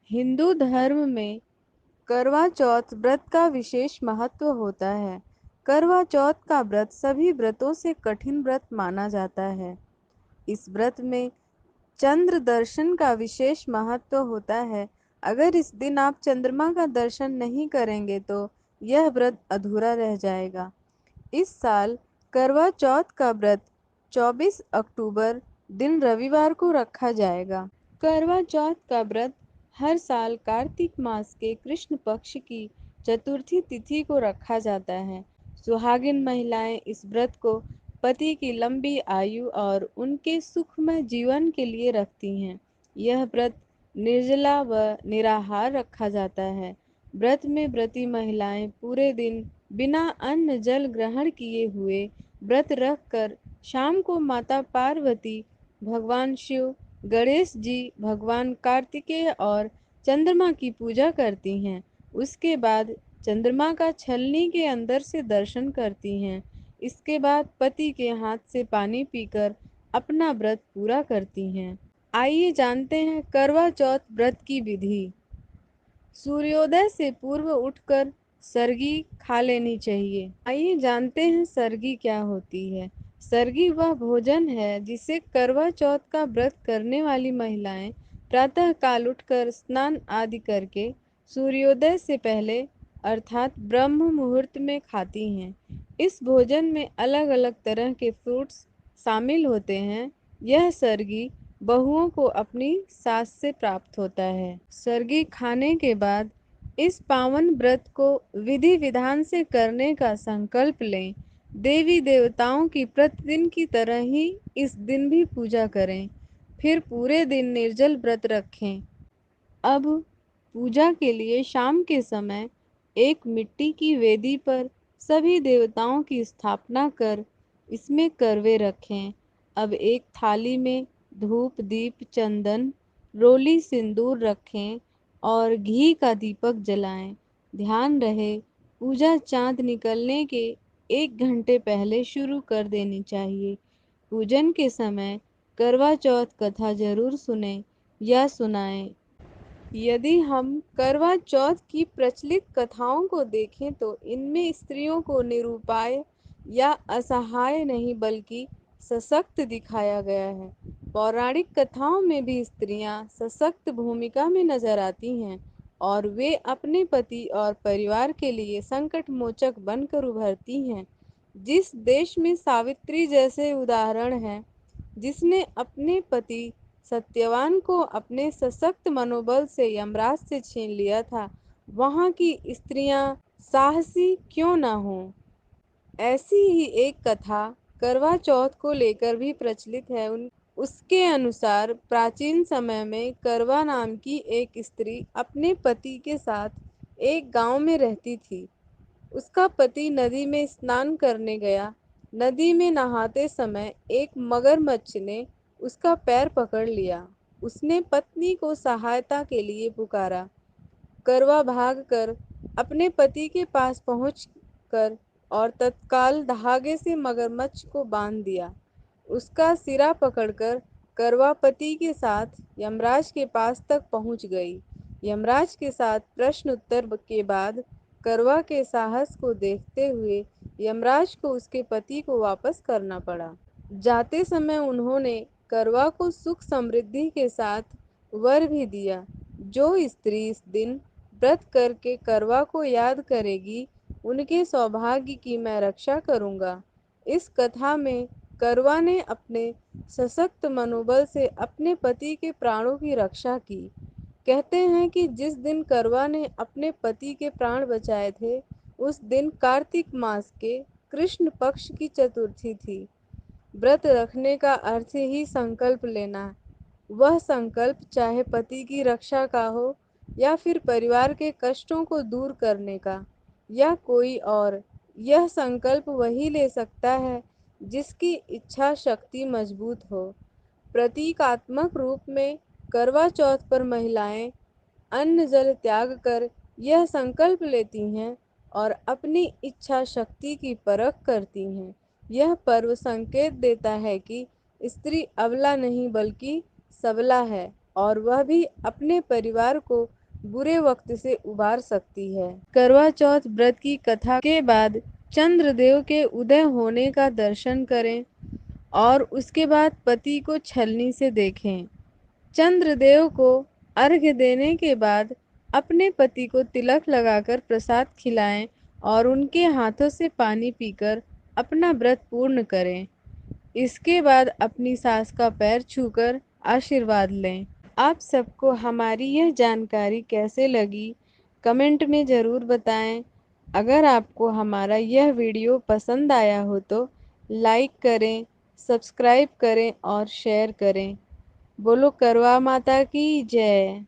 हिंदू धर्म में करवा चौथ व्रत का विशेष महत्व होता है। करवा चौथ का व्रत सभी व्रतों से कठिन व्रत माना जाता है। इस व्रत में चंद्र दर्शन का विशेष महत्व होता है। अगर इस दिन आप चंद्रमा का दर्शन नहीं करेंगे तो यह व्रत अधूरा रह जाएगा। इस साल करवा चौथ का व्रत 24 अक्टूबर दिन रविवार को रखा जाएगा। करवा चौथ का व्रत हर साल कार्तिक मास के कृष्ण पक्ष की चतुर्थी तिथि को रखा जाता है। सुहागिन महिलाएं इस व्रत को पति की लंबी आयु और उनके सुखमय जीवन के लिए रखती हैं। यह व्रत निर्जला व निराहार रखा जाता है। व्रत में व्रती महिलाएं पूरे दिन बिना अन्न जल ग्रहण किए हुए व्रत रखकर शाम को माता पार्वती, भगवान शिव, गणेश जी, भगवान कार्तिकेय और चंद्रमा की पूजा करती हैं। उसके बाद चंद्रमा का छलनी के अंदर से दर्शन करती हैं। इसके बाद पति के हाथ से पानी पीकर अपना व्रत पूरा करती हैं। आइए जानते हैं करवा चौथ व्रत की विधि। सूर्योदय से पूर्व उठकर सरगी खा लेनी चाहिए। आइए जानते हैं सरगी क्या होती है। सरगी वह भोजन है जिसे करवा चौथ का व्रत करने वाली महिलाएं प्रातः काल उठकर स्नान आदि करके सूर्योदय से पहले अर्थात ब्रह्म मुहूर्त में खाती हैं। इस भोजन में अलग अलग तरह के फ्रूट्स शामिल होते हैं। यह सरगी बहुओं को अपनी सास से प्राप्त होता है। सरगी खाने के बाद इस पावन व्रत को विधि विधान से करने का संकल्प लें। देवी देवताओं की प्रतिदिन की तरह ही इस दिन भी पूजा करें। फिर पूरे दिन निर्जल व्रत रखें। अब पूजा के लिए शाम के समय एक मिट्टी की वेदी पर सभी देवताओं की स्थापना कर इसमें करवे रखें। अब एक थाली में धूप, दीप, चंदन, रोली, सिंदूर रखें और घी का दीपक जलाएं। ध्यान रहे पूजा चांद निकलने के 1 घंटे पहले शुरू कर देनी चाहिए। पूजन के समय करवा चौथ कथा जरूर सुने या सुनाएं। यदि हम करवा चौथ की प्रचलित कथाओं को देखें तो इनमें स्त्रियों को निरुपाय या असहाय नहीं बल्कि सशक्त दिखाया गया है। पौराणिक कथाओं में भी स्त्रियां सशक्त भूमिका में नजर आती हैं और वे अपने पति और परिवार के लिए संकट मोचक बनकर उभरती हैं। जिस देश में सावित्री जैसे उदाहरण हैं, जिसने अपने पति सत्यवान को अपने सशक्त मनोबल से यमराज से छीन लिया था, वहाँ की स्त्रियां साहसी क्यों न हों। ऐसी ही एक कथा करवा चौथ को लेकर भी प्रचलित है। उसके अनुसार प्राचीन समय में करवा नाम की एक स्त्री अपने पति के साथ एक गांव में रहती थी। उसका पति नदी में स्नान करने गया। नदी में नहाते समय एक मगरमच्छ ने उसका पैर पकड़ लिया। उसने पत्नी को सहायता के लिए पुकारा। करवा भागकर अपने पति के पास पहुंचकर और तत्काल धागे से मगरमच्छ को बांध दिया। उसका सिरा पकड़कर करवा पति के साथ यमराज के पास तक पहुंच गई। यमराज के साथ प्रश्न उत्तर के बाद करवा के साहस को देखते हुए यमराज को उसके पति को वापस करना पड़ा। जाते समय उन्होंने करवा को सुख समृद्धि के साथ वर भी दिया। जो स्त्री इस दिन व्रत करके करवा को याद करेगी, उनके सौभाग्य की मैं रक्षा करूंगा। इस कथा में करवा ने अपने सशक्त मनोबल से अपने पति के प्राणों की रक्षा की। कहते हैं कि जिस दिन करवा ने अपने पति के प्राण बचाए थे, उस दिन कार्तिक मास के कृष्ण पक्ष की चतुर्थी थी। व्रत रखने का अर्थ ही संकल्प लेना। वह संकल्प चाहे पति की रक्षा का हो या फिर परिवार के कष्टों को दूर करने का या कोई और, यह संकल्प वही ले सकता है जिसकी इच्छा शक्ति मजबूत हो। प्रतीकात्मक रूप में करवा चौथ पर महिलाएं अन्न जल त्याग कर यह संकल्प लेती हैं और अपनी इच्छा शक्ति की परख करती हैं। यह पर्व संकेत देता है कि स्त्री अबला नहीं बल्कि सबला है और वह भी अपने परिवार को बुरे वक्त से उबार सकती है। करवा चौथ व्रत की कथा के बाद चंद्रदेव के उदय होने का दर्शन करें और उसके बाद पति को छलनी से देखें। चंद्रदेव को अर्घ्य देने के बाद अपने पति को तिलक लगाकर प्रसाद खिलाएं और उनके हाथों से पानी पीकर अपना व्रत पूर्ण करें। इसके बाद अपनी सास का पैर छूकर आशीर्वाद लें। आप सबको हमारी यह जानकारी कैसे लगी, कमेंट में ज़रूर बताएं। अगर आपको हमारा यह वीडियो पसंद आया हो तो लाइक करें, सब्सक्राइब करें और शेयर करें। बोलो करवा माता की जय।